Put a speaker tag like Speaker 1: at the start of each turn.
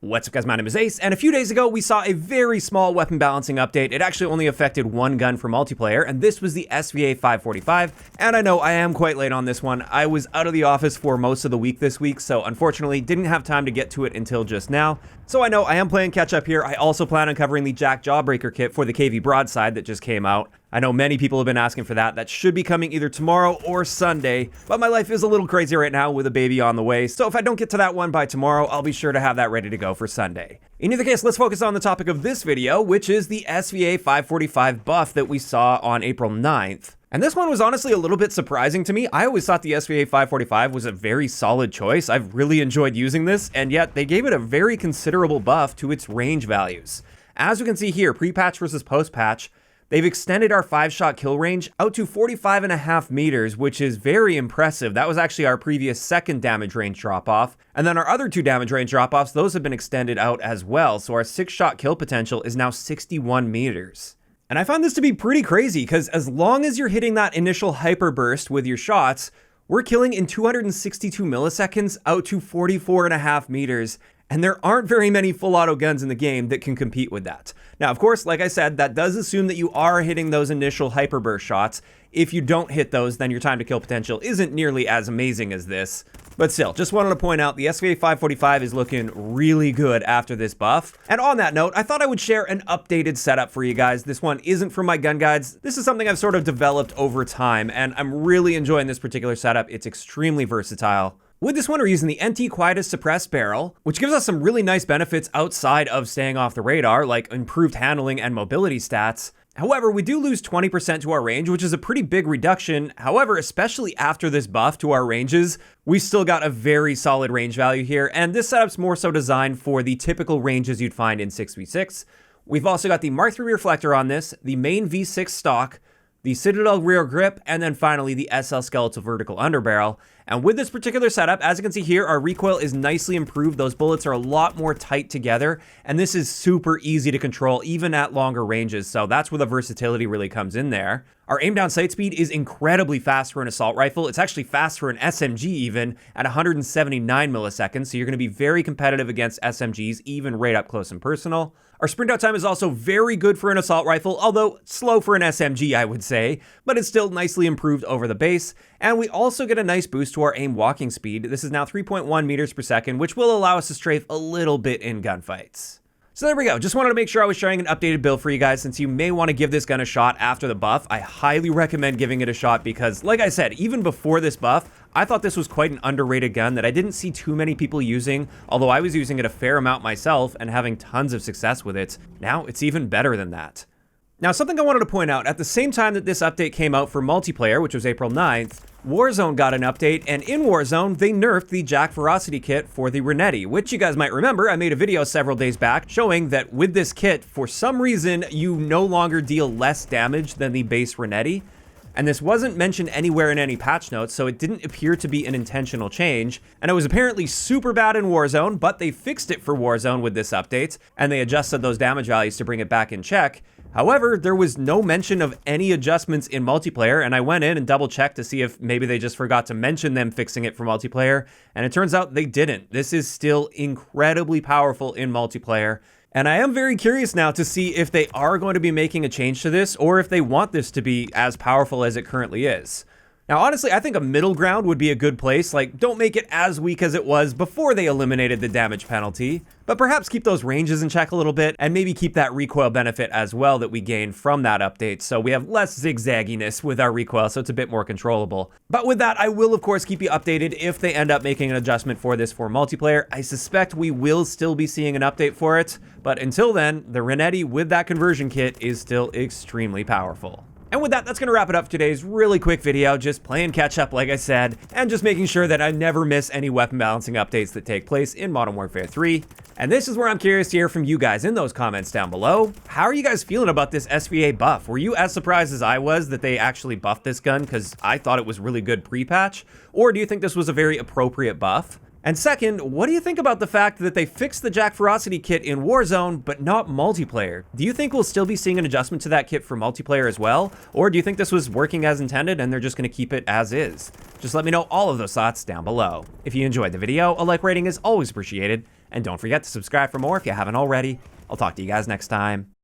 Speaker 1: What's up guys, my name is Ace, and a few days ago we saw a very small weapon balancing update. It actually only affected one gun for multiplayer, and this was the SVA 545, and I know I am quite late on this one. I was out of the office for most of the week this week, so unfortunately didn't have time to get to it until just now. So I know I am playing catch up here. I also plan on covering the Jack Jawbreaker kit for the KV Broadside that just came out. I know many people have been asking for that. That should be coming either tomorrow or Sunday, but my life is a little crazy right now with a baby on the way, so if I don't get to that one by tomorrow, I'll be sure to have that ready to go for Sunday. In either case, let's focus on the topic of this video, which is the SVA 545 buff that we saw on April 9th. And this one was honestly a little bit surprising to me. I always thought the SVA 545 was a very solid choice. I've really enjoyed using this, and yet they gave it a very considerable buff to its range values. As we can see here, pre-patch versus post-patch, they've extended our 5-shot kill range out to 45.5 meters, which is very impressive. That was actually our previous second damage range drop-off. And then our other two damage range drop-offs, those have been extended out as well. So our 6-shot kill potential is now 61 meters. And I found this to be pretty crazy because as long as you're hitting that initial hyper burst with your shots, we're killing in 262 milliseconds out to 44.5 meters. And there aren't very many full auto guns in the game that can compete with that. Now, of course, like I said, that does assume that you are hitting those initial hyperburst shots. If you don't hit those, then your time to kill potential isn't nearly as amazing as this. But still, just wanted to point out the SVA 545 is looking really good after this buff. And on that note, I thought I would share an updated setup for you guys. This one isn't from my gun guides. This is something I've sort of developed over time, and I'm really enjoying this particular setup. It's extremely versatile. With this one, we're using the NT Quietus Suppressed Barrel, which gives us some really nice benefits outside of staying off the radar, like improved handling and mobility stats. However, we do lose 20% to our range, which is a pretty big reduction. However, especially after this buff to our ranges, we still got a very solid range value here, and this setup's more so designed for the typical ranges you'd find in 6v6. We've also got the Mark III reflector on this, the main V6 stock, the Citadel rear grip, and then finally the SL skeletal vertical underbarrel. And with this particular setup, as you can see here, our recoil is nicely improved. Those bullets are a lot more tight together, and this is super easy to control even at longer ranges, so that's where the versatility really comes in there. Our aim down sight speed is incredibly fast for an assault rifle. It's actually fast for an SMG even at 179 milliseconds, so you're going to be very competitive against SMGs even right up close and personal. Our sprint out time is also very good for an assault rifle, although slow for an SMG, I would say, but it's still nicely improved over the base. And we also get a nice boost to our aim walking speed. This is now 3.1 meters per second, which will allow us to strafe a little bit in gunfights. So there we go. Just wanted to make sure I was sharing an updated build for you guys since you may want to give this gun a shot after the buff. I highly recommend giving it a shot because, like I said, even before this buff, I thought this was quite an underrated gun that I didn't see too many people using, although I was using it a fair amount myself and having tons of success with it. Now it's even better than that. Now, something I wanted to point out, at the same time that this update came out for multiplayer, which was April 9th, Warzone got an update, and in Warzone, they nerfed the Jack Ferocity kit for the Renetti, which you guys might remember, I made a video several days back showing that with this kit, for some reason, you no longer deal less damage than the base Renetti. And this wasn't mentioned anywhere in any patch notes, so it didn't appear to be an intentional change. And it was apparently super bad in Warzone, but they fixed it for Warzone with this update, and they adjusted those damage values to bring it back in check. However, there was no mention of any adjustments in multiplayer, and I went in and double checked to see if maybe they just forgot to mention them fixing it for multiplayer, and it turns out they didn't. This is still incredibly powerful in multiplayer. And I am very curious now to see if they are going to be making a change to this or if they want this to be as powerful as it currently is. Now, honestly, I think a middle ground would be a good place. Like, don't make it as weak as it was before they eliminated the damage penalty, but perhaps keep those ranges in check a little bit and maybe keep that recoil benefit as well that we gained from that update. So we have less zigzagginess with our recoil, so it's a bit more controllable. But with that, I will, of course, keep you updated if they end up making an adjustment for this for multiplayer. I suspect we will still be seeing an update for it, but until then, the Renetti with that conversion kit is still extremely powerful. And with that, that's going to wrap it up for today's really quick video, just playing catch up like I said, and just making sure that I never miss any weapon balancing updates that take place in Modern Warfare 3. And this is where I'm curious to hear from you guys in those comments down below. How are you guys feeling about this SVA buff? Were you as surprised as I was that they actually buffed this gun because I thought it was really good pre-patch? Or do you think this was a very appropriate buff? And second, what do you think about the fact that they fixed the Ferocity kit in Warzone, but not multiplayer? Do you think we'll still be seeing an adjustment to that kit for multiplayer as well? Or do you think this was working as intended and they're just gonna keep it as is? Just let me know all of those thoughts down below. If you enjoyed the video, a like rating is always appreciated. And don't forget to subscribe for more if you haven't already. I'll talk to you guys next time.